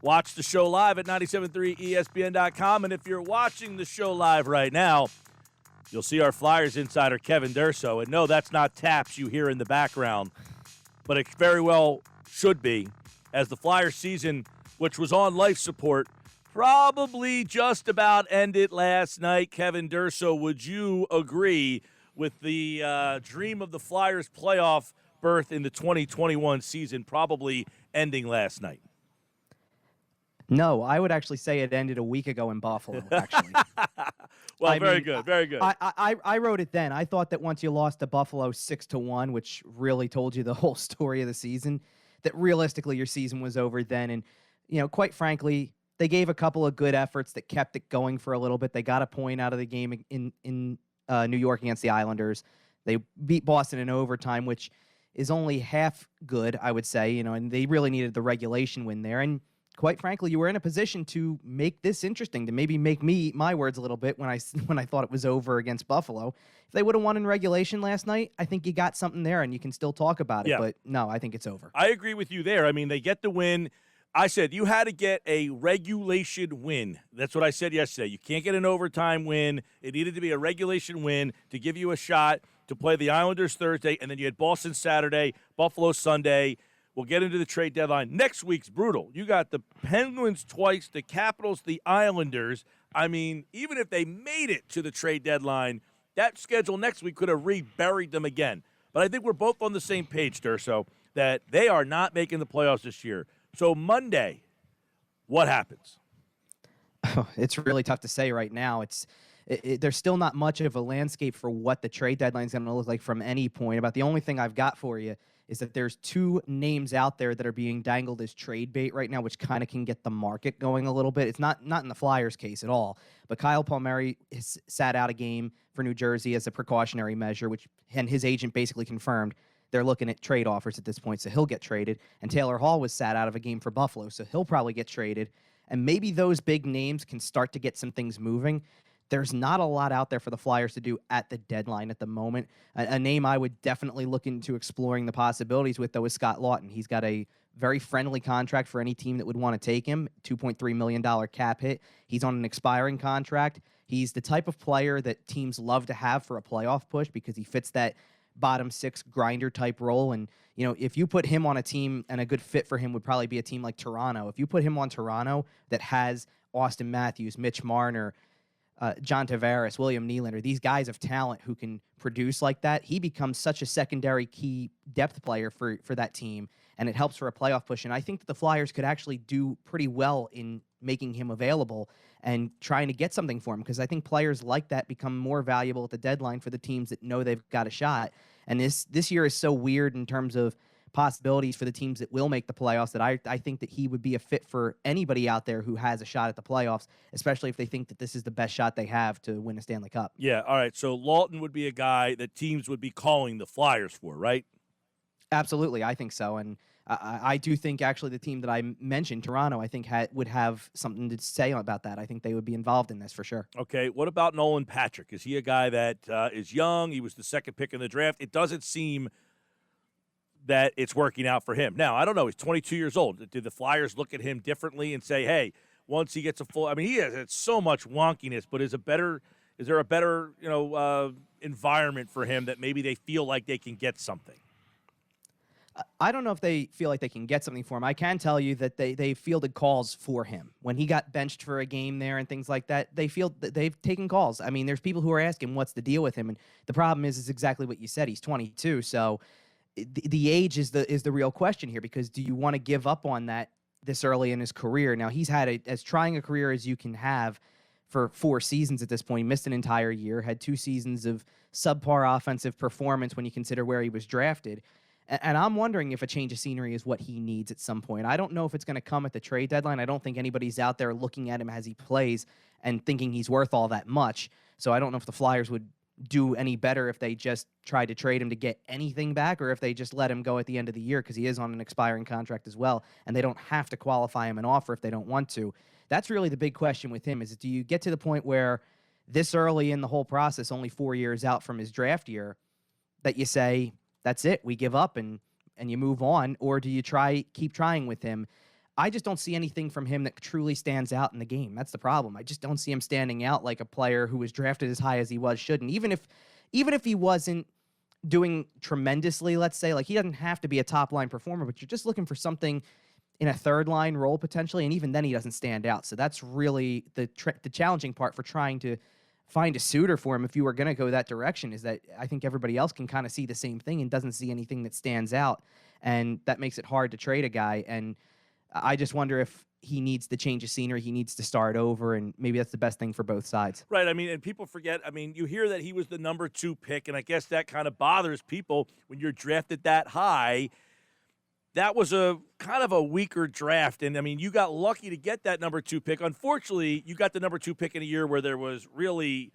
Watch the show live at 973ESPN.com. And if you're watching the show live right now, you'll see our Flyers insider, Kevin Durso. And no, that's not taps you hear in the background, but it very well should be, as the Flyers season, which was on life support, probably just about ended last night. Kevin Durso, would you agree with the dream of the Flyers playoff berth in the 2021 season probably ending last night? No, I would actually say it ended a week ago in Buffalo, actually. Well, very good. I wrote it then. I thought that once you lost to Buffalo 6-1, which really told you the whole story of the season, that realistically your season was over then. And, quite frankly, they gave a couple of good efforts that kept it going for a little bit. They got a point out of the game in New York against the Islanders. They beat Boston in overtime, which is only half good, I would say, and they really needed the regulation win there. And quite frankly, you were in a position to make this interesting, to maybe make me eat my words a little bit when I thought it was over against Buffalo. If they would have won in regulation last night, I think you got something there and you can still talk about it. Yeah. But no, I think it's over. I agree with you there. I mean, they get the win. I said you had to get a regulation win. That's what I said yesterday. You can't get an overtime win. It needed to be a regulation win to give you a shot to play the Islanders Thursday, and then you had Boston Saturday, Buffalo Sunday. We'll get into the trade deadline. Next week's brutal. You got the Penguins twice, the Capitals, the Islanders. I mean, even if they made it to the trade deadline, that schedule next week could have reburied them again. But I think we're both on the same page, Durso, that they are not making the playoffs this year. So Monday, what happens? It's really tough to say right now. There's still not much of a landscape for what the trade deadline is going to look like from any point. About the only thing I've got for you is that there's two names out there that are being dangled as trade bait right now, which kind of can get the market going a little bit. It's not in the Flyers' case at all, but Kyle Palmieri has sat out a game for New Jersey as a precautionary measure, and his agent basically confirmed they're looking at trade offers at this point, so he'll get traded. And Taylor Hall was sat out of a game for Buffalo, so he'll probably get traded. And maybe those big names can start to get some things moving. There's not a lot out there for the Flyers to do at the deadline at the moment. A name I would definitely look into exploring the possibilities with, though, is Scott Lawton. He's got a very friendly contract for any team that would want to take him, $2.3 million cap hit. He's on an expiring contract. He's the type of player that teams love to have for a playoff push because he fits that bottom six grinder type role. And, if you put him on a team, and a good fit for him would probably be a team like Toronto. If you put him on Toronto that has Austin Matthews, Mitch Marner, John Tavares, William Nylander, these guys of talent who can produce like that, he becomes such a secondary key depth player for that team, and it helps for a playoff push. And I think that the Flyers could actually do pretty well in making him available and trying to get something for him, because I think players like that become more valuable at the deadline for the teams that know they've got a shot. And this year is so weird in terms of possibilities for the teams that will make the playoffs that I think that he would be a fit for anybody out there who has a shot at the playoffs, especially if they think that this is the best shot they have to win a Stanley Cup. Yeah, all right. So Lawton would be a guy that teams would be calling the Flyers for, right? Absolutely, I think so. And I do think actually the team that I mentioned, Toronto, I think would have something to say about that. I think they would be involved in this for sure. Okay, what about Nolan Patrick? Is he a guy that is young? He was the second pick in the draft. It doesn't seem that it's working out for him. Now, I don't know. He's 22 years old. Did the Flyers look at him differently and say, hey, once he gets a full – I mean, he has so much wonkiness, but is there a better environment for him that maybe they feel like they can get something? I don't know if they feel like they can get something for him. I can tell you that they fielded calls for him. When he got benched for a game there and things like that, they've taken calls. I mean, there's people who are asking what's the deal with him, and the problem is exactly what you said. He's 22, so – the age is the real question here, because do you want to give up on that this early in his career? Now, he's had as trying a career as you can have for 4 seasons at this point. He missed an entire year, had 2 seasons of subpar offensive performance when you consider where he was drafted. And I'm wondering if a change of scenery is what he needs at some point. I don't know if it's going to come at the trade deadline. I don't think anybody's out there looking at him as he plays and thinking he's worth all that much. So I don't know if the Flyers would do any better if they just tried to trade him to get anything back, or if they just let him go at the end of the year, because he is on an expiring contract as well, and they don't have to qualify him an offer if they don't want to. That's really the big question with him, is do you get to the point where this early in the whole process, only 4 years out from his draft year, that you say, that's it, we give up and you move on, or do you keep trying with him? I just don't see anything from him that truly stands out in the game. That's the problem. I just don't see him standing out like a player who was drafted as high as he was should. And even if he wasn't doing tremendously, let's say, like he doesn't have to be a top line performer, but you're just looking for something in a third line role potentially, and even then he doesn't stand out. So that's really the challenging part for trying to find a suitor for him if you were going to go that direction, is that I think everybody else can kind of see the same thing and doesn't see anything that stands out, and that makes it hard to trade a guy. And I just wonder if he needs to change of scenery, he needs to start over, and maybe that's the best thing for both sides. Right. I mean, and people forget, I mean, you hear that he was the number 2 pick, and I guess that kind of bothers people when you're drafted that high. That was a kind of a weaker draft, and I mean, you got lucky to get that number 2 pick. Unfortunately, you got the number 2 pick in a year where there was really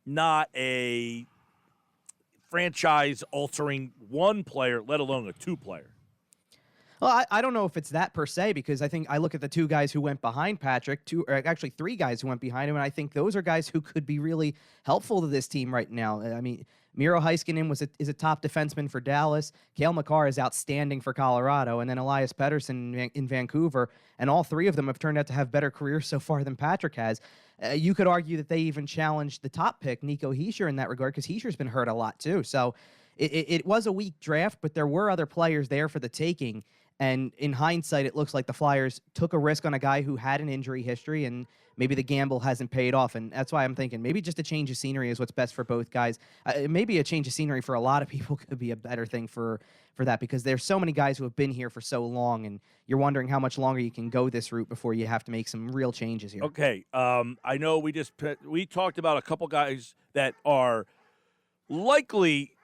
not a franchise-altering one player, let alone a 2 player. Well, I don't know if it's that per se, because I think I look at the 2 guys who went behind Patrick, actually 3 guys who went behind him, and I think those are guys who could be really helpful to this team right now. I mean, Miro Heiskanen is a top defenseman for Dallas. Cale Makar is outstanding for Colorado, and then Elias Pettersson in Vancouver, and all 3 of them have turned out to have better careers so far than Patrick has. You could argue that they even challenged the top pick, Nico Hischier, in that regard, because Hischier's been hurt a lot too. So it was a weak draft, but there were other players there for the taking. And in hindsight, it looks like the Flyers took a risk on a guy who had an injury history, and maybe the gamble hasn't paid off. And that's why I'm thinking maybe just a change of scenery is what's best for both guys. Maybe a change of scenery for a lot of people could be a better thing for that, because there's so many guys who have been here for so long, and you're wondering how much longer you can go this route before you have to make some real changes here. Okay, I know we talked about a couple guys that are likely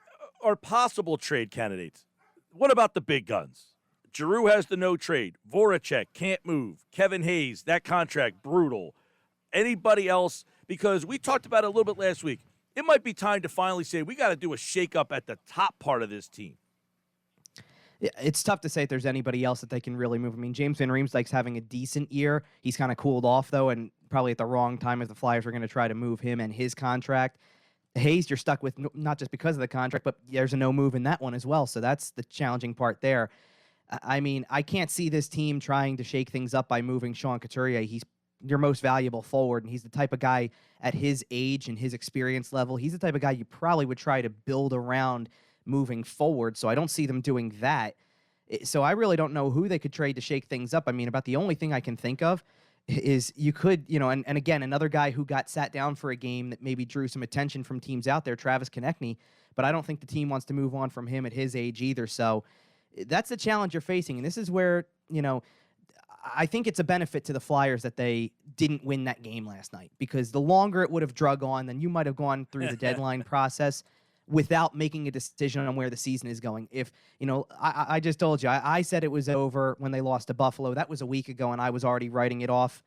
or possible trade candidates. What about the big guns? Giroux has the no trade. Voracek can't move. Kevin Hayes, that contract, brutal. Anybody else? Because we talked about it a little bit last week. It might be time to finally say we got to do a shakeup at the top part of this team. Yeah, it's tough to say if there's anybody else that they can really move. I mean, James Van Riemsdyk's having a decent year. He's kind of cooled off, though, and probably at the wrong time if the Flyers are going to try to move him and his contract. Hayes, you're stuck with not just because of the contract, but there's a no move in that one as well. So that's the challenging part there. I mean, I can't see this team trying to shake things up by moving Sean Couturier. He's your most valuable forward, and he's the type of guy at his age and his experience level. He's the type of guy you probably would try to build around moving forward, so I don't see them doing that. So I really don't know who they could trade to shake things up. I mean, about the only thing I can think of is you could, and again, another guy who got sat down for a game that maybe drew some attention from teams out there, Travis Konechny, but I don't think the team wants to move on from him at his age either, so that's the challenge you're facing, and this is where, I think it's a benefit to the Flyers that they didn't win that game last night, because the longer it would have drug on, then you might have gone through the deadline process without making a decision on where the season is going. If, I just told you, I said it was over when they lost to Buffalo. That was a week ago, and I was already writing it off.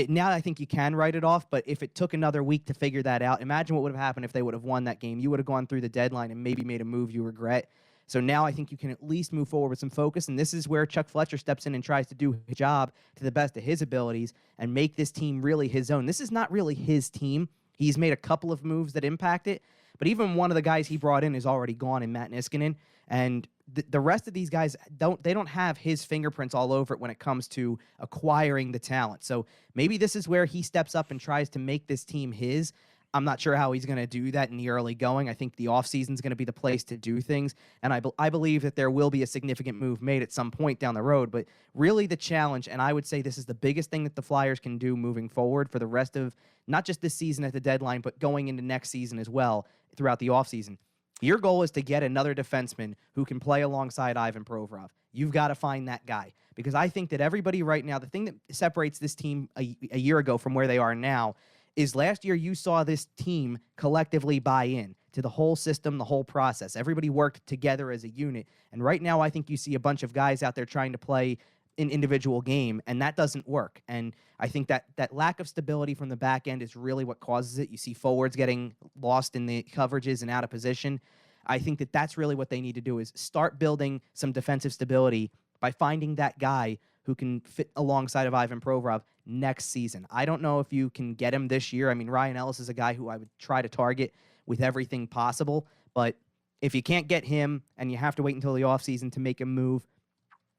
Now I think you can write it off, but if it took another week to figure that out, imagine what would have happened if they would have won that game. You would have gone through the deadline and maybe made a move you regret. So now I think you can at least move forward with some focus, and this is where Chuck Fletcher steps in and tries to do his job to the best of his abilities and make this team really his own. This is not really his team. He's made a couple of moves that impact it, but even one of the guys he brought in is already gone in Matt Niskanen, and the rest of these guys don't have his fingerprints all over it when it comes to acquiring the talent. So maybe this is where he steps up and tries to make this team his. I'm not sure how he's going to do that in the early going. I think the offseason is going to be the place to do things, and I believe that there will be a significant move made at some point down the road. But really the challenge, and I would say this is the biggest thing that the Flyers can do moving forward for the rest of not just this season at the deadline, but going into next season as well throughout the offseason. Your goal is to get another defenseman who can play alongside Ivan Provorov. You've got to find that guy, because I think that everybody right now, the thing that separates this team a year ago from where they are now is last year you saw this team collectively buy in to the whole system, the whole process. Everybody worked together as a unit. And right now I think you see a bunch of guys out there trying to play an individual game, and that doesn't work. And I think that lack of stability from the back end is really what causes it. You see forwards getting lost in the coverages and out of position. I think that that's really what they need to do, is start building some defensive stability by finding that guy who can fit alongside of Ivan Provorov next season. I don't know if you can get him this year. I mean, Ryan Ellis is a guy who I would try to target with everything possible, but if you can't get him and you have to wait until the offseason to make a move,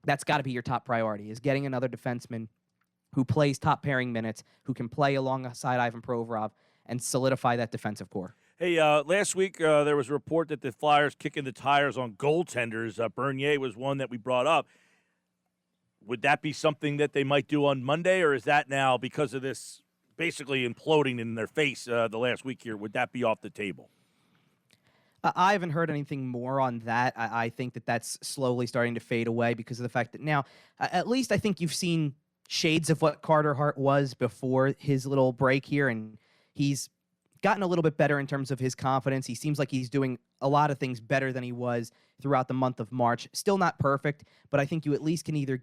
That's got to be your top priority, is getting another defenseman who plays top pairing minutes, who can play alongside Ivan Provorov and solidify that defensive core. Hey, last week there was a report that the Flyers kicking the tires on goaltenders. Bernier was one that we brought up. Would that be something that they might do on Monday, or is that now, because of this basically imploding in their face the last week here, would that be off the table? I haven't heard anything more on that. I think that that's slowly starting to fade away because of the fact that now, at least I think you've seen shades of what Carter Hart was before his little break here, and he's gotten a little bit better in terms of his confidence. He seems like he's doing a lot of things better than he was throughout the month of March. Still not perfect, but I think you at least can either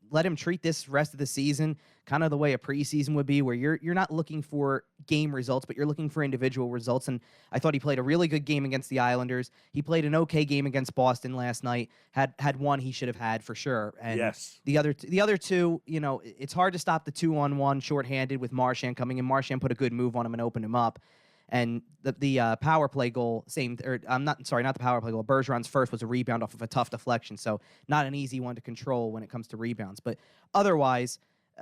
let him treat this rest of the season kind of the way a preseason would be, where you're not looking for game results, but you're looking for individual results. And I thought he played a really good game against the Islanders. He played an okay game against Boston last night. Had one he should have had for sure. And yes, the other two, it's hard to stop the 2-on-1 shorthanded with Marchand coming in. Marchand put a good move on him and opened him up. And the power play goal, not the power play goal. Bergeron's first was a rebound off of a tough deflection, so not an easy one to control when it comes to rebounds. But otherwise,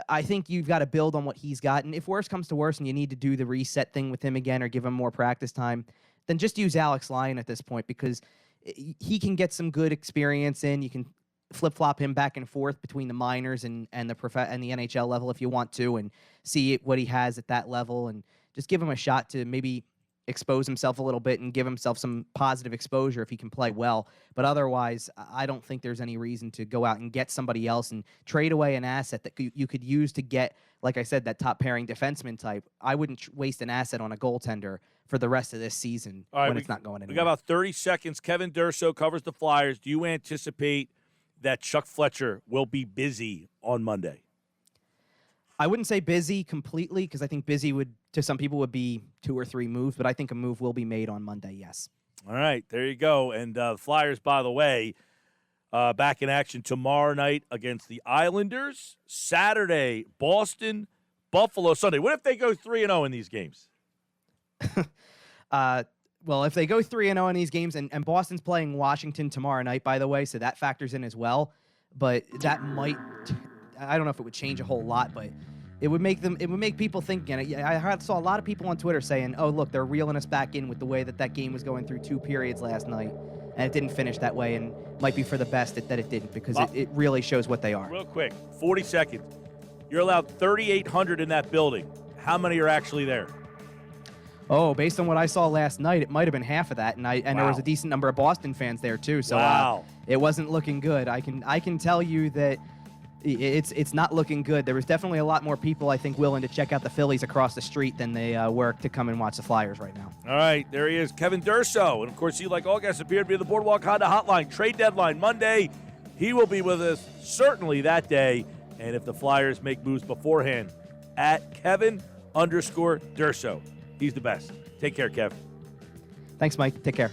I think you've got to build on what he's got. And if worse comes to worse and you need to do the reset thing with him again or give him more practice time, then just use Alex Lyon at this point, because he can get some good experience in. You can flip-flop him back and forth between the minors and the NHL level if you want to, and see what he has at that level, and just give him a shot to maybe expose himself a little bit and give himself some positive exposure if he can play well. But otherwise, I don't think there's any reason to go out and get somebody else and trade away an asset that you could use to get, like I said, that top pairing defenseman type. I wouldn't waste an asset on a goaltender for the rest of this season when it's not going anywhere. We got about 30 seconds. Kevin Durso covers the Flyers. Do you anticipate that Chuck Fletcher will be busy on Monday? I wouldn't say busy completely, because I think busy to some people would be 2 or 3 moves, but I think a move will be made on Monday, yes. All right, there you go. And the Flyers, by the way, back in action tomorrow night against the Islanders. Saturday, Boston, Buffalo, Sunday. What if they go 3-0 in these games? Well, if they go 3-0 in these games, and Boston's playing Washington tomorrow night, by the way, so that factors in as well. But that might, I don't know if it would change a whole lot, but it would make people think again. I saw a lot of people on Twitter saying, "Oh, look, they're reeling us back in with the way that game was going through 2 periods last night, and it didn't finish that way, and might be for the best that it didn't, because it really shows what they are." Real quick, 40 seconds. You're allowed 3,800 in that building. How many are actually there? Oh, based on what I saw last night, it might have been half of that, and Wow. there was a decent number of Boston fans there too. So wow. It wasn't looking good. I can tell you that it's not looking good. There was definitely a lot more people, I think, willing to check out the Phillies across the street than they were to come and watch the Flyers right now. All right, there he is, Kevin Durso. And, of course, he, like all guests, appeared to be the Boardwalk Honda Hotline. Trade deadline Monday. He will be with us certainly that day. And if the Flyers make moves beforehand, at Kevin_Durso. He's the best. Take care, Kev. Thanks, Mike. Take care.